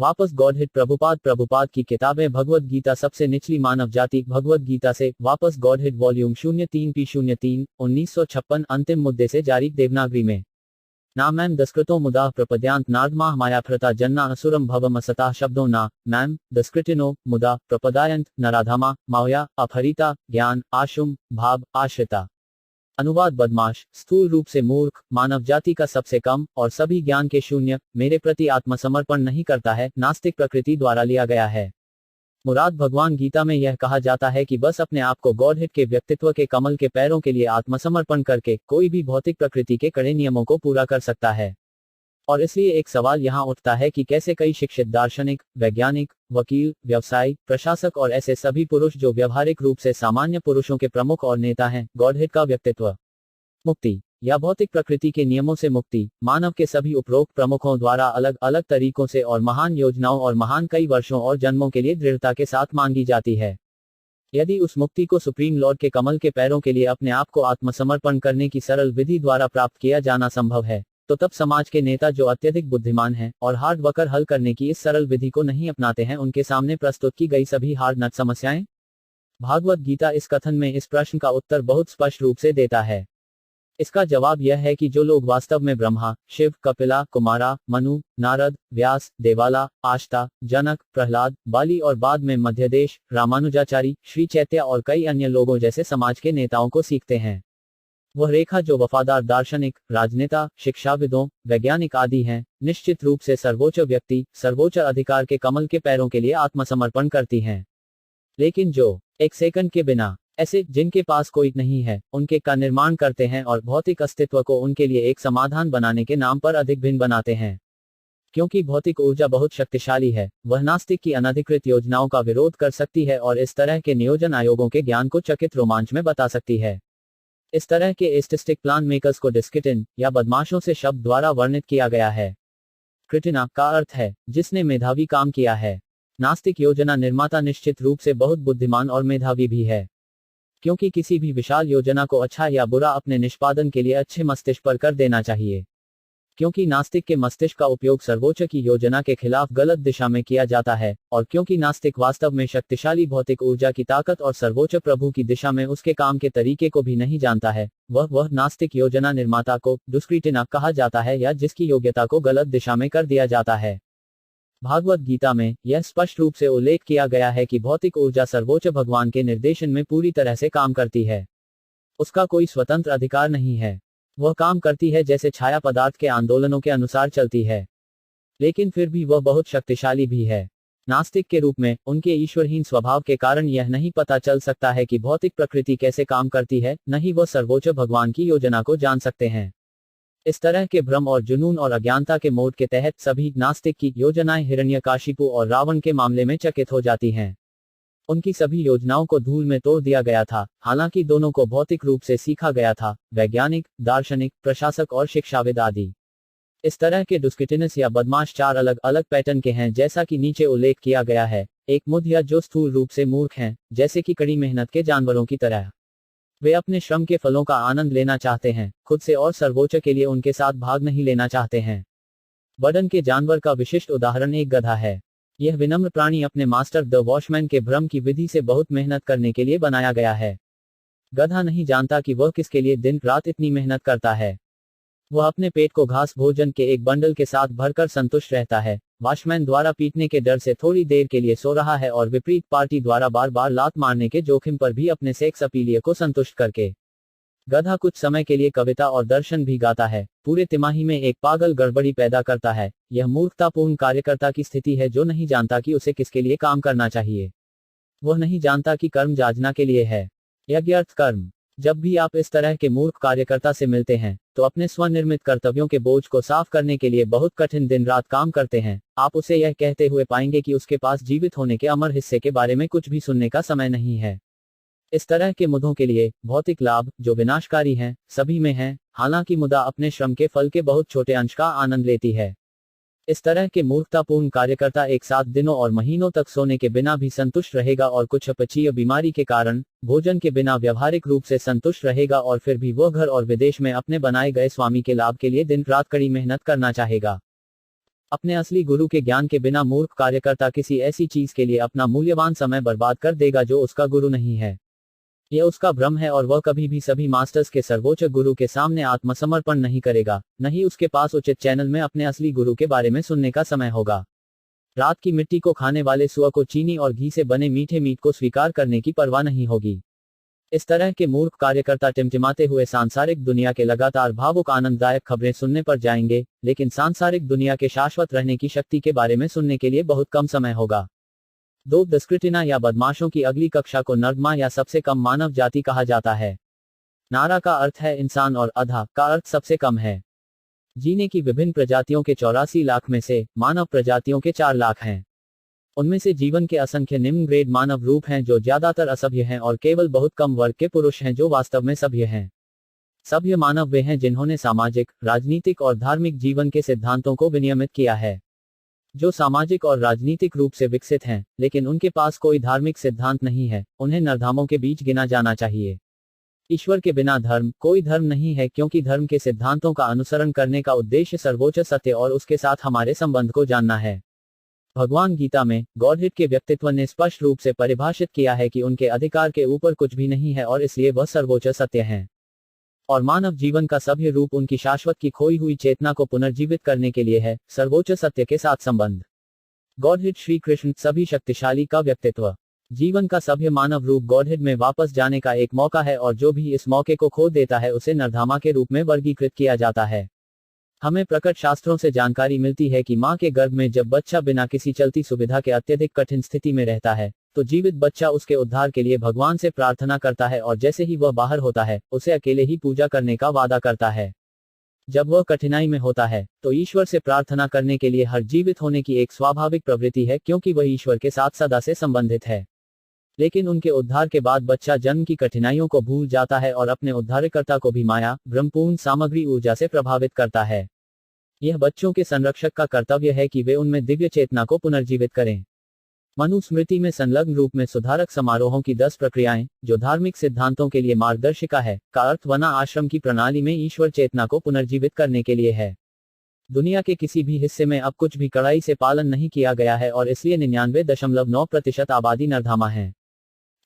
वापस गॉडहेड प्रभुपाद की किताबें भगवद गीता सबसे निचली मानव जाति भगवद गीता से वापस गॉडहेड वॉल्यूम 03p03 1956 अंतिम मुद्दे से जारी देवनागरी में ना मैम दस्कृतो मुदा प्रपद्यांत नार्दमा मायाफृता जन्ना असुरम भवम असता शब्दों ना मैम दस्कृतिनो मुदा प्रपदायंत नराधामा माया अपहरिता ज्ञान आशुम भाव आश्रिता। अनुवाद बदमाश स्थूल रूप से मूर्ख मानव जाति का सबसे कम और सभी ज्ञान के शून्य मेरे प्रति आत्मसमर्पण नहीं करता है नास्तिक प्रकृति द्वारा लिया गया है। मुराद भगवान गीता में यह कहा जाता है कि बस अपने आप को गॉडहेड के व्यक्तित्व के कमल के पैरों के लिए आत्मसमर्पण करके कोई भी भौतिक प्रकृति के कड़े नियमों को पूरा कर सकता है। और इसलिए एक सवाल यहाँ उठता है कि कैसे कई शिक्षित दार्शनिक वैज्ञानिक वकील व्यवसायी प्रशासक और ऐसे सभी पुरुष जो व्यवहारिक रूप से सामान्य पुरुषों के प्रमुख और नेता हैं गॉडहेड का व्यक्तित्व मुक्ति या भौतिक प्रकृति के नियमों से मुक्ति मानव के सभी उपरोक्त प्रमुखों द्वारा अलग अलग तरीकों से और महान योजनाओं और महान कई वर्षों और जन्मों के लिए दृढ़ता के साथ मांगी जाती है। यदि उस मुक्ति को सुप्रीम लॉर्ड के कमल के पैरों के लिए अपने आप को आत्मसमर्पण करने की सरल विधि द्वारा प्राप्त किया जाना संभव है तो तब समाज के नेता जो अत्यधिक बुद्धिमान हैं और हार्ड वर्कर हल करने की इस सरल विधि को नहीं अपनाते हैं उनके सामने प्रस्तुत की गई सभी हार्ड नट समस्याएं। भागवत गीता इस कथन में इस प्रश्न का उत्तर बहुत स्पष्ट रूप से देता है। इसका जवाब यह है कि जो लोग वास्तव में ब्रह्मा शिव कपिला कुमारा मनु नारद व्यास देवाला आष्टा जनक प्रहलाद बाली और बाद में मध्यदेश रामानुजाचारी श्री चैत्य और कई अन्य लोगों जैसे समाज के नेताओं को सीखते हैं वह रेखा जो वफादार दार्शनिक राजनेता शिक्षाविदों वैज्ञानिक आदि हैं निश्चित रूप से सर्वोच्च व्यक्ति सर्वोच्च अधिकार के कमल के पैरों के लिए आत्मसमर्पण करती हैं। लेकिन जो एक सेकंड के बिना ऐसे जिनके पास कोई नहीं है उनके का निर्माण करते हैं और भौतिक अस्तित्व को उनके लिए एक समाधान बनाने के नाम पर अधिक भिन्न बनाते हैं। क्योंकि भौतिक ऊर्जा बहुत शक्तिशाली है वह नास्तिक की अनधिकृत योजनाओं का विरोध कर सकती है और इस तरह के नियोजन आयोगों के ज्ञान को चकित रोमांच में बता सकती है। इस तरह के एस्टिस्टिक प्लान मेकर्स को डिस्किटिन या बदमाशों से शब्द द्वारा वर्णित किया गया है। क्रिटिना का अर्थ है जिसने मेधावी काम किया है। नास्तिक योजना निर्माता निश्चित रूप से बहुत बुद्धिमान और मेधावी भी है क्योंकि किसी भी विशाल योजना को अच्छा या बुरा अपने निष्पादन के लिए अच्छे मस्तिष्क पर कर देना चाहिए। क्योंकि नास्तिक के मस्तिष्क का उपयोग सर्वोच्च की योजना के खिलाफ गलत दिशा में किया जाता है और क्योंकि नास्तिक वास्तव में शक्तिशाली भौतिक ऊर्जा की ताकत और सर्वोच्च प्रभु की दिशा में उसके काम के तरीके को भी नहीं जानता है वह नास्तिक योजना निर्माता को दुष्कृतिना कहा जाता है या जिसकी योग्यता को गलत दिशा में कर दिया जाता है। भागवत गीता में यह स्पष्ट रूप से उल्लेख किया गया है कि भौतिक ऊर्जा सर्वोच्च भगवान के निर्देशन में पूरी तरह से काम करती है। उसका कोई स्वतंत्र अधिकार नहीं है। वह काम करती है जैसे छाया पदार्थ के आंदोलनों के अनुसार चलती है लेकिन फिर भी वह बहुत शक्तिशाली भी है। नास्तिक के रूप में उनके ईश्वरहीन स्वभाव के कारण यह नहीं पता चल सकता है कि भौतिक प्रकृति कैसे काम करती है न ही वह सर्वोच्च भगवान की योजना को जान सकते हैं। इस तरह के भ्रम और जुनून और अज्ञानता के मोड के तहत सभी नास्तिक की योजनाएं हिरण्यकाशिपु और रावण के मामले में चकित हो जाती हैं। उनकी सभी योजनाओं को धूल में तोड़ दिया गया था हालांकि दोनों को भौतिक रूप से सीखा गया था वैज्ञानिक दार्शनिक प्रशासक और शिक्षाविद आदि। इस तरह के दुष्कृतिनस या बदमाश चार अलग अलग पैटर्न के हैं जैसा कि नीचे उल्लेख किया गया है। एक मुद्या जो स्थूल रूप से मूर्ख हैं जैसे कि कड़ी मेहनत के जानवरों की तरह। वे अपने श्रम के फलों का आनंद लेना चाहते हैं खुद से और सर्वोच्च के लिए उनके साथ भाग नहीं लेना चाहते हैं। बर्डन के जानवर का विशिष्ट उदाहरण एक गधा है। यह विनम्र प्राणी अपने मास्टर द वॉशमैन के भ्रम की विधि से बहुत मेहनत करने के लिए बनाया गया है। गधा नहीं जानता कि वह किसके लिए दिन रात इतनी मेहनत करता है। वह अपने पेट को घास भोजन के एक बंडल के साथ भरकर संतुष्ट रहता है। वॉशमैन द्वारा पीटने के डर से थोड़ी देर के लिए सो रहा है और विपरीत पार्टी द्वारा बार बार लात मारने के जोखिम पर भी अपने सेक्स अपीलिय को संतुष्ट करके। गधा कुछ समय के लिए कविता और दर्शन भी गाता है। पूरे तिमाही में एक पागल गड़बड़ी पैदा करता है। यह मूर्खतापूर्ण कार्यकर्ता की स्थिति है जो नहीं जानता कि उसे किसके लिए काम करना चाहिए। वह नहीं जानता कि कर्म याचना के लिए है। यज्ञार्थ कर्म। जब भी आप इस तरह के मूर्ख कार्यकर्ता से मिलते हैं तो अपने स्वनिर्मित कर्तव्यों के बोझ को साफ करने के लिए बहुत कठिन दिन रात काम करते हैं। आप उसे यह कहते हुए पाएंगे कि उसके पास जीवित होने के अमर हिस्से के बारे में कुछ भी सुनने का समय नहीं है। इस तरह के मुद्दों के लिए भौतिक लाभ जो विनाशकारी हैं सभी में हैं हालांकि मुद्दा अपने श्रम के फल के बहुत छोटे अंश का आनंद लेती है। इस तरह के मूर्खतापूर्ण कार्यकर्ता एक साथ दिनों और महीनों तक सोने के बिना भी संतुष्ट रहेगा और कुछ अपचीय बीमारी के कारण भोजन के बिना व्यवहारिक रूप से संतुष्ट रहेगा और फिर भी वह घर और विदेश में अपने बनाए गए स्वामी के लाभ के लिए दिन रात कड़ी मेहनत करना चाहेगा। अपने असली गुरु के ज्ञान के बिना मूर्ख कार्यकर्ता किसी ऐसी चीज के लिए अपना मूल्यवान समय बर्बाद कर देगा जो उसका गुरु नहीं है। यह उसका भ्रम है और वह कभी भी सभी मास्टर्स के सर्वोच्च गुरु के सामने आत्मसमर्पण नहीं करेगा, नहीं उसके पास उचित चैनल में अपने असली गुरु के बारे में सुनने का समय होगा। रात की मिट्टी को खाने वाले सुअर को चीनी और घी से बने मीठे मीट को स्वीकार करने की परवाह नहीं होगी। इस तरह के मूर्ख कार्यकर्ता टिमटिमाते हुए सांसारिक दुनिया के लगातार भावुक आनंददायक खबरें सुनने पर जाएंगे, लेकिन सांसारिक दुनिया के शाश्वत रहने की शक्ति के बारे में सुनने के लिए बहुत कम समय होगा। दो दुष्कृतिना या बदमाशों की अगली कक्षा को नर्दमा या सबसे कम मानव जाति कहा जाता है। नारा का अर्थ है इंसान और अधा का अर्थ सबसे कम है। जीने की विभिन्न प्रजातियों के 84 लाख में से मानव प्रजातियों के 4 लाख हैं। उनमें से जीवन के असंख्य निम्न ग्रेड मानव रूप हैं जो ज्यादातर असभ्य हैं और केवल बहुत कम वर्ग के पुरुष हैं जो वास्तव में सभ्य हैं। सभ्य मानव वे हैं जिन्होंने सामाजिक, राजनीतिक और धार्मिक जीवन के सिद्धांतों को विनियमित किया है। जो सामाजिक और राजनीतिक रूप से विकसित हैं, लेकिन उनके पास कोई धार्मिक सिद्धांत नहीं है, उन्हें नरधामों के बीच गिना जाना चाहिए। ईश्वर के बिना धर्म कोई धर्म नहीं है, क्योंकि धर्म के सिद्धांतों का अनुसरण करने का उद्देश्य सर्वोच्च सत्य और उसके साथ हमारे संबंध को जानना है। भगवान गीता में गॉडहेड के व्यक्तित्व ने स्पष्ट रूप से परिभाषित किया है कि उनके अधिकार के ऊपर कुछ भी नहीं है और इसलिए वह सर्वोच्च सत्य हैं। और मानव जीवन का सभ्य रूप उनकी शाश्वत की खोई हुई चेतना को पुनर्जीवित करने के लिए है, सर्वोच्च सत्य के साथ संबंध। गॉडहेड श्री कृष्ण सभी शक्तिशाली का व्यक्तित्व। जीवन का सभ्य मानव रूप गॉडहेड में वापस जाने का एक मौका है और जो भी इस मौके को खो देता है उसे नरधामा के रूप में वर्गीकृत किया जाता है। हमें प्रकट शास्त्रों से जानकारी मिलती है कि मां के गर्भ में जब बच्चा बिना किसी चलती सुविधा के अत्यधिक कठिन स्थिति में रहता है, तो जीवित बच्चा उसके उद्धार के लिए भगवान से प्रार्थना करता है और जैसे ही वह बाहर होता है, उसे अकेले ही पूजा करने का वादा करता है। जब वह कठिनाई में होता है, तो ईश्वर से प्रार्थना करने के लिए हर जीवित होने की एक स्वाभाविक प्रवृत्ति है, क्योंकि वह ईश्वर के साथ सदा से संबंधित है। लेकिन उनके उद्धार के बाद बच्चा जन्म की कठिनाइयों को भूल जाता है और अपने उद्धारकर्ता को भी माया, ब्रह्मपूर्ण सामग्री ऊर्जा से प्रभावित करता है। यह बच्चों के संरक्षक का कर्तव्य है कि वे उनमें दिव्य चेतना को पुनर्जीवित करें। मनुस्मृति में संलग्न रूप में सुधारक समारोहों की 10 प्रक्रियाएं, जो धार्मिक सिद्धांतों के लिए मार्गदर्शिका है, का अर्थ वना आश्रम की प्रणाली में ईश्वर चेतना को पुनर्जीवित करने के लिए है। दुनिया के किसी भी हिस्से में अब कुछ भी कड़ाई से पालन नहीं किया गया है और इसलिए 99.9% आबादी नरधामा है।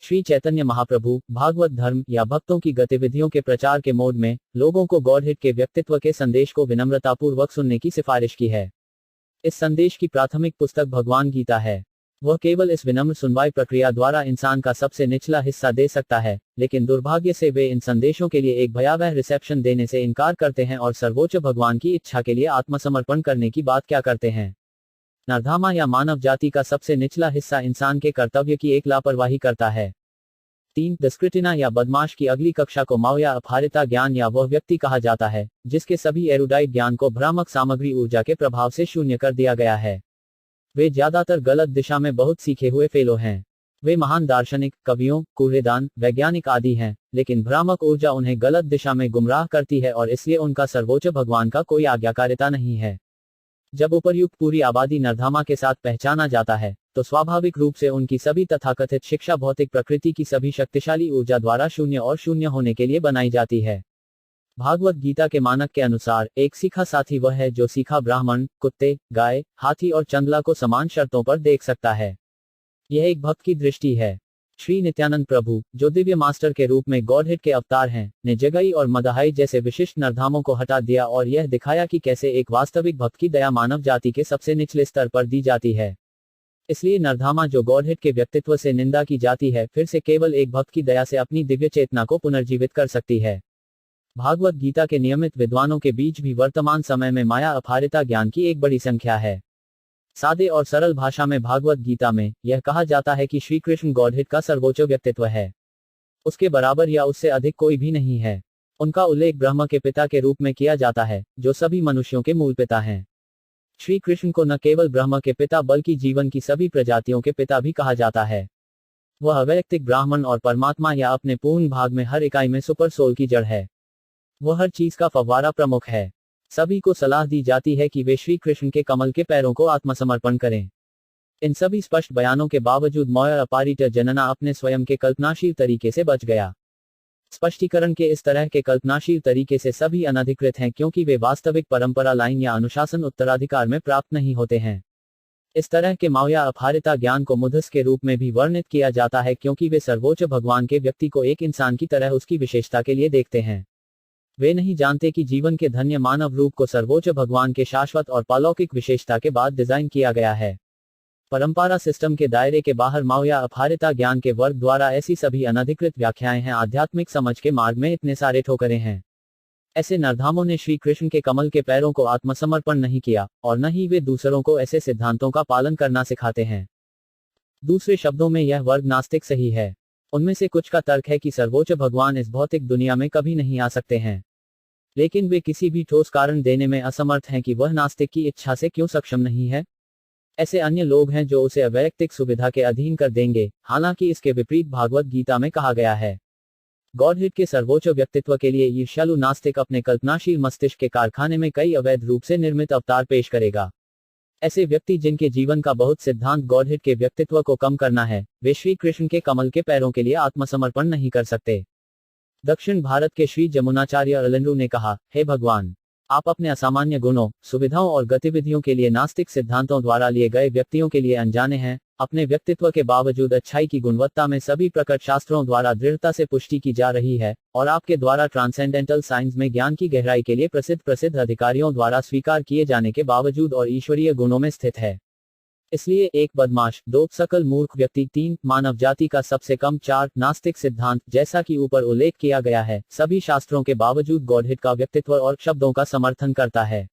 श्री चैतन्य महाप्रभु भागवत धर्म या भक्तों की गतिविधियों के प्रचार के मोड में लोगों को गॉडहेड के व्यक्तित्व के संदेश को विनम्रतापूर्वक सुनने की सिफारिश की है। इस संदेश की प्राथमिक पुस्तक भगवान गीता है। वह केवल इस विनम्र सुनवाई प्रक्रिया द्वारा इंसान का सबसे निचला हिस्सा दे सकता है, लेकिन दुर्भाग्य से वे इन संदेशों के लिए एक भयावह रिसेप्शन देने से इनकार करते हैं और सर्वोच्च भगवान की इच्छा के लिए आत्मसमर्पण करने की बात क्या करते हैं। नरधामा या मानव जाति का सबसे निचला हिस्सा इंसान के कर्तव्य की एक लापरवाही करता है। 3 दुष्कृतिना या बदमाश की अगली कक्षा को माव या अपहारिता ज्ञान या वह व्यक्ति कहा जाता है, जिसके सभी एरुडाइट ज्ञान को भ्रामक सामग्री ऊर्जा के प्रभाव से शून्य कर दिया गया है। वे ज्यादातर गलत दिशा में बहुत सीखे हुए फेलो हैं। वे महान दार्शनिक, कवियों, कूड़ेदान, वैज्ञानिक आदि हैं, लेकिन भ्रामक ऊर्जा उन्हें गलत दिशा में गुमराह करती है और इसलिए उनका सर्वोच्च भगवान का कोई आज्ञाकारिता नहीं है। जब उपर्युक्त पूरी आबादी नरधामा के साथ पहचाना जाता है, तो स्वाभाविक रूप से उनकी सभी तथाकथित शिक्षा भौतिक प्रकृति की सभी शक्तिशाली ऊर्जा द्वारा शून्य और शून्य होने के लिए बनाई जाती है। भागवत गीता के मानक के अनुसार एक सीखा साथी वह है जो सीखा ब्राह्मण, कुत्ते, गाय, हाथी और चंदला को समान शर्तों पर देख सकता है। यह एक भक्त की दृष्टि है। श्री नित्यानंद प्रभु, जो दिव्य मास्टर के रूप में गॉडहेड के अवतार हैं, ने जगई और मदहाई जैसे विशिष्ट नरधामों को हटा दिया और यह दिखाया कि कैसे एक वास्तविक भक्त की दया मानव जाति के सबसे निचले स्तर पर दी जाती है। इसलिए नरधामा जो गॉडहेड के व्यक्तित्व से निंदा की जाती है, फिर से केवल एक भक्त की दया से अपनी दिव्य चेतना को पुनर्जीवित कर सकती है। भागवत गीता के नियमित विद्वानों के बीच भी वर्तमान समय में माया अपहारिता ज्ञान की एक बड़ी संख्या है। सादे और सरल भाषा में भागवत गीता में यह कहा जाता है कि श्री कृष्ण गॉडहेड का सर्वोच्च व्यक्तित्व है। उसके बराबर या उससे अधिक कोई भी नहीं है। उनका उल्लेख ब्रह्म के पिता के रूप में किया जाता है, जो सभी मनुष्यों के मूल पिता हैं। श्री कृष्ण को न केवल ब्रह्म के पिता बल्कि जीवन की सभी प्रजातियों के पिता भी कहा जाता है। वह अवैयक्तिक ब्राह्मण और परमात्मा या अपने पूर्ण भाग में हर इकाई में सुपर सोल की जड़ है। वह हर चीज का फव्वारा प्रमुख है। सभी को सलाह दी जाती है कि वे श्री कृष्ण के कमल के पैरों को आत्मसमर्पण करें। इन सभी स्पष्ट बयानों के बावजूद मौर्य अपारिट जनना अपने स्वयं के कल्पनाशील तरीके से बच गया। स्पष्टीकरण के इस तरह के कल्पनाशील तरीके से सभी अनधिकृत हैं क्योंकि वे वास्तविक परंपरा लाइन या अनुशासन उत्तराधिकार में प्राप्त नहीं होते हैं। इस तरह के माया अपहारिता ज्ञान को मुधस के रूप में भी वर्णित किया जाता है क्योंकि वे सर्वोच्च भगवान के व्यक्ति को एक इंसान की तरह उसकी विशेषता के लिए देखते हैं। वे नहीं जानते कि जीवन के धन्य मानव रूप को सर्वोच्च भगवान के शाश्वत और पालौकिक विशेषता के बाद डिजाइन किया गया है। परंपरा सिस्टम के दायरे के बाहर माया अपहारिता ज्ञान के वर्ग द्वारा ऐसी सभी अनधिकृत व्याख्याएं हैं। आध्यात्मिक समझ के मार्ग में इतने सारे ठोकरें हैं। ऐसे नरधामों ने श्री कृष्ण के कमल के पैरों को आत्मसमर्पण नहीं किया और न ही वे दूसरों को ऐसे सिद्धांतों का पालन करना सिखाते हैं। दूसरे शब्दों में यह वर्ग नास्तिक सही है। उनमें से कुछ का तर्क है कि सर्वोच्च भगवान इस भौतिक दुनिया में कभी नहीं आ सकते हैं, लेकिन वे किसी भी ठोस कारण देने में असमर्थ हैं कि वह नास्तिक की इच्छा से क्यों सक्षम नहीं है। ऐसे अन्य लोग हैं जो उसे अवैयक्तिक सुविधा के अधीन कर देंगे, हालांकि इसके विपरीत भागवत गीता में कहा गया है। गॉडहेड के सर्वोच्च व्यक्तित्व के लिए ईर्ष्यालु नास्तिक अपने कल्पनाशील मस्तिष्क के कारखाने में कई अवैध रूप से निर्मित अवतार पेश करेगा। ऐसे व्यक्ति जिनके जीवन का बहुत सिद्धांत गॉडहेड के व्यक्तित्व को कम करना है, वे श्री कृष्ण के कमल के पैरों के लिए आत्मसमर्पण नहीं कर सकते। दक्षिण भारत के श्री जमुनाचार्य अलेंद्रू ने कहा, हे भगवान, आप अपने असामान्य गुणों, सुविधाओं और गतिविधियों के लिए नास्तिक सिद्धांतों द्वारा लिए गए व्यक्तियों के लिए अनजाने हैं। अपने व्यक्तित्व के बावजूद अच्छाई की गुणवत्ता में सभी प्रकट शास्त्रों द्वारा दृढ़ता से पुष्टि की जा रही है और आपके द्वारा ट्रांसेंडेंटल साइंस में ज्ञान की गहराई के लिए प्रसिद्ध अधिकारियों द्वारा स्वीकार किए जाने के बावजूद और ईश्वरीय गुणों में स्थित है। इसलिए 1 बदमाश, 2 सकल मूर्ख व्यक्ति, 3 मानव जाति का सबसे कम, 4 नास्तिक सिद्धांत। जैसा कि ऊपर उल्लेख किया गया है, सभी शास्त्रों के बावजूद गॉडहेड का व्यक्तित्व और शब्दों का समर्थन करता है।